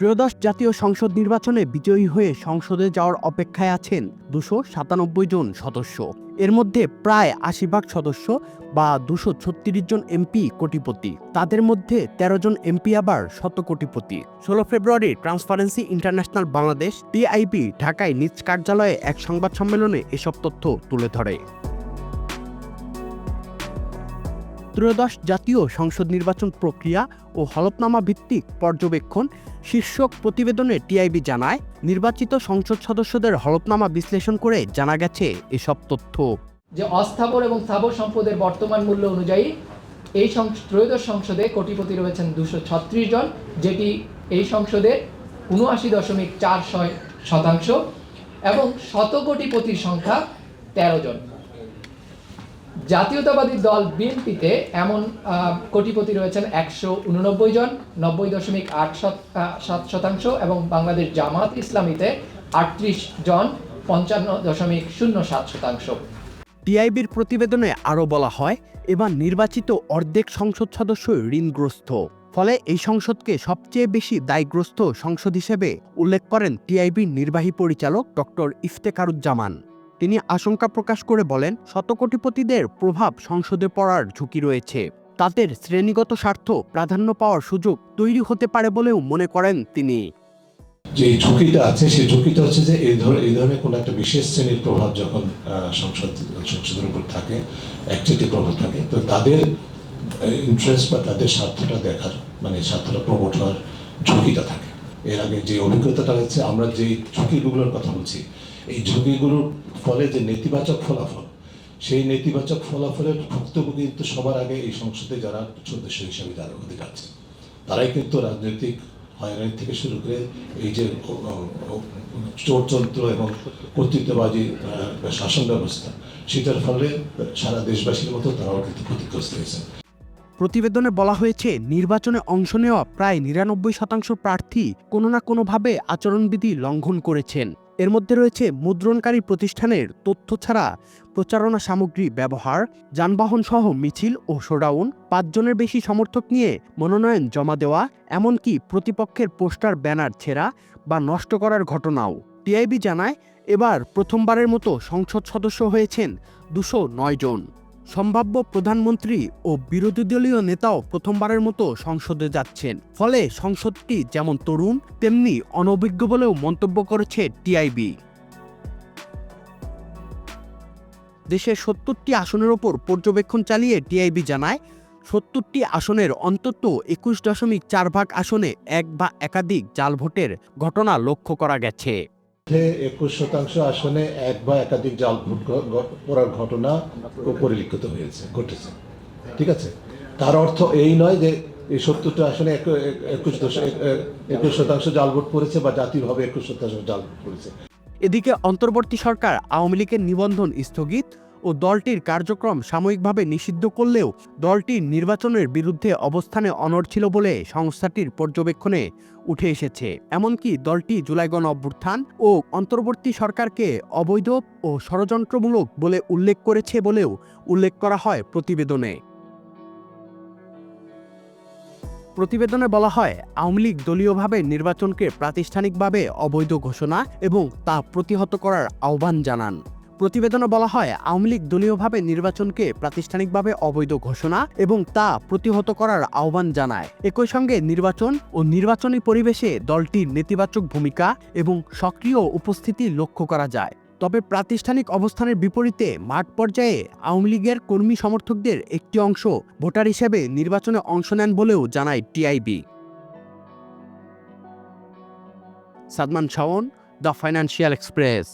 ত্রয়োদশ জাতীয় সংসদ নির্বাচনে বিজয়ী হয়ে সংসদে যাওয়ার অপেক্ষায় আছেন 297 জন সদস্য। এর মধ্যে প্রায় ৮০% সদস্য বা 236 জন এমপি কোটিপতি। তাদের মধ্যে 13 জন এমপি আবার শতকোটিপতি। 16 ফেব্রুয়ারি ট্রান্সপারেন্সি ইন্টারন্যাশনাল বাংলাদেশ টিআইবি ঢাকায় নিজ কার্যালয়ে এক সংবাদ সম্মেলনে এসব তথ্য তুলে ধরে। ত্রয়োদশ জাতীয় সংসদ নির্বাচন প্রক্রিয়া ও হলফনামা ভিত্তিক পর্যবেক্ষণ শীর্ষক প্রতিবেদনে টিআইবি জানায়, নির্বাচিত সংসদ সদস্যদের হলফনামা বিশ্লেষণ করে জানা গেছে এসব তথ্য। যে অস্থাবর এবং স্থাবর সম্পদের বর্তমান মূল্য অনুযায়ী এই ত্রয়োদশ সংসদে কোটিপতি রয়েছেন 236 জন, যেটি এই সংসদের ৭৯.৪% এবং শতকোটিপতির সংখ্যা 13 জন। জাতীয়তাবাদী দল বিএনপিতে এমন কোটিপতি রয়েছেন ১৮৯ জন, ৯০.৮৭%, এবং বাংলাদেশ জামাত ইসলামীতে ৩৮ জন, ৫৫.০৭%। টিআইবির প্রতিবেদনে আরও বলা হয়, এবার নির্বাচিত অর্ধেক সংসদ সদস্য ঋণগ্রস্ত। ফলে এই সংসদকে সবচেয়ে বেশি দায়গ্রস্ত সংসদ হিসেবে উল্লেখ করেন টিআইবির নির্বাহী পরিচালক ডক্টর ইফতেখারুজ্জামান। তিনি আশঙ্কা প্রকাশ করে বলেন, শতকোটিপতিদের প্রভাব সংসদে পড়ার ঝুঁকি রয়েছে। তাদের শ্রেণীগত স্বার্থ প্রাধান্য পাওয়ার সুযোগ তৈরি হতে পারে বলেও মনে করেন তিনি। যে ঝুঁকিটা আছে সেই ঝুঁকিটা হচ্ছে যে এই ধরনের কোনো একটা বিশেষ শ্রেণীর প্রভাব যখন সংসদের উপর থাকে, একচেটিয়া প্রভাব থাকে, তো তাদের ইন্টারেস্ট বা তাদের স্বার্থটা দেখার স্বার্থটা প্রমোট হওয়ার ঝুঁকিটা থাকে। এর আগে যে অভিজ্ঞতাটা হচ্ছে, আমরা যে ঝুঁকিগুলোর কথা বলছি, এই ঝুঁকিগুলোর ফলে যে নেতিবাচক ফলাফল, সেই নেতিবাচক ফলাফলের ভুক্তভোগী কিন্তু সবার আগে এই সংসদে যারা সদস্য হিসাবে যারা অধিকার আছে, তারাই কিন্তু রাজনৈতিক হয়রানি থেকে শুরু করে এই যে চোরতন্ত্র এবং কর্তৃত্ববাদী শাসন ব্যবস্থা, সেটার ফলে সারা দেশবাসীর মতো তারাও কিন্তু ক্ষতিগ্রস্ত হয়েছে। প্রতিবেদনে বলা হয়েছে, নির্বাচনে অংশ নেওয়া প্রায় ৯৯% প্রার্থী কোনো না কোনোভাবে আচরণবিধি লঙ্ঘন করেছেন। এর মধ্যে রয়েছে মুদ্রণকারী প্রতিষ্ঠানের তথ্য ছাড়া প্রচারণা সামগ্রী ব্যবহার, যানবাহন সহ মিছিল ও শোডাউন, ৫ জনের বেশি সমর্থক নিয়ে মনোনয়ন জমা দেওয়া, এমনকি প্রতিপক্ষের পোস্টার ব্যানার ছেঁড়া বা নষ্ট করার ঘটনাও। টিআইবি জানায়, এবার প্রথমবারের মতো সংসদ সদস্য হয়েছেন ২০৯ জন। সম্ভাব্য প্রধানমন্ত্রী ও বিরোধী দলীয় নেতাও প্রথমবারের মতো সংসদে যাচ্ছেন। ফলে সংসদটি যেমন তরুণ তেমনি অনভিজ্ঞ বলেও মন্তব্য করেছে টিআইবি। দেশের ৭০টি আসনের ওপর পর্যবেক্ষণ চালিয়ে টিআইবি জানায়, ৭০টি আসনের অন্তত ২১.৪% আসনে এক বা একাধিক জাল ভোটের ঘটনা লক্ষ্য করা গেছে। ২১% আসনে এক বা একাধিক জাল ভোট করার ঘটনা পরিলক্ষিত ঘটেছে। ঠিক আছে, তার অর্থ এই নয় যে এই ৭০টা আসনে ২১% জাল ভোট পড়েছে বা জাতীয়ভাবে ২১% জাল ভোট পড়েছে। এদিকে অন্তর্বর্তী সরকার আওয়ামী লীগের নিবন্ধন স্থগিত ও দলটির কার্যক্রম সাময়িকভাবে নিষিদ্ধ করলেও দলটির নির্বাচনের বিরুদ্ধে অবস্থানে অনড় ছিল বলে সংস্থাটির পর্যবেক্ষণে উঠে এসেছে। এমনকি দলটি জুলাই গণ অভ্যুত্থান ও অন্তর্বর্তী সরকারকে অবৈধ ও ষড়যন্ত্রমূলক বলে উল্লেখ করেছে বলেও উল্লেখ করা হয় প্রতিবেদনে। প্রতিবেদনে বলা হয়, আওয়ামী লীগ দলীয়ভাবে নির্বাচনকে প্রাতিষ্ঠানিকভাবে অবৈধ ঘোষণা এবং তা প্রতিহত করার আহ্বান জানান। প্রতিবেদনে বলা হয়, আওয়ামী লীগ দলীয়ভাবে নির্বাচনকে প্রাতিষ্ঠানিকভাবে অবৈধ ঘোষণা এবং তা প্রতিহত করার আহ্বান জানায়। একই সঙ্গে নির্বাচন ও নির্বাচনী পরিবেশে দলটির নেতিবাচক ভূমিকা এবং সক্রিয় উপস্থিতি লক্ষ্য করা যায়। তবে প্রাতিষ্ঠানিক অবস্থানের বিপরীতে মাঠ পর্যায়ে আওয়ামী লীগের কর্মী সমর্থকদের একটি অংশ ভোটার হিসেবে নির্বাচনে অংশ নেন বলেও জানায় TIB. Sadman Shaon, the financial express.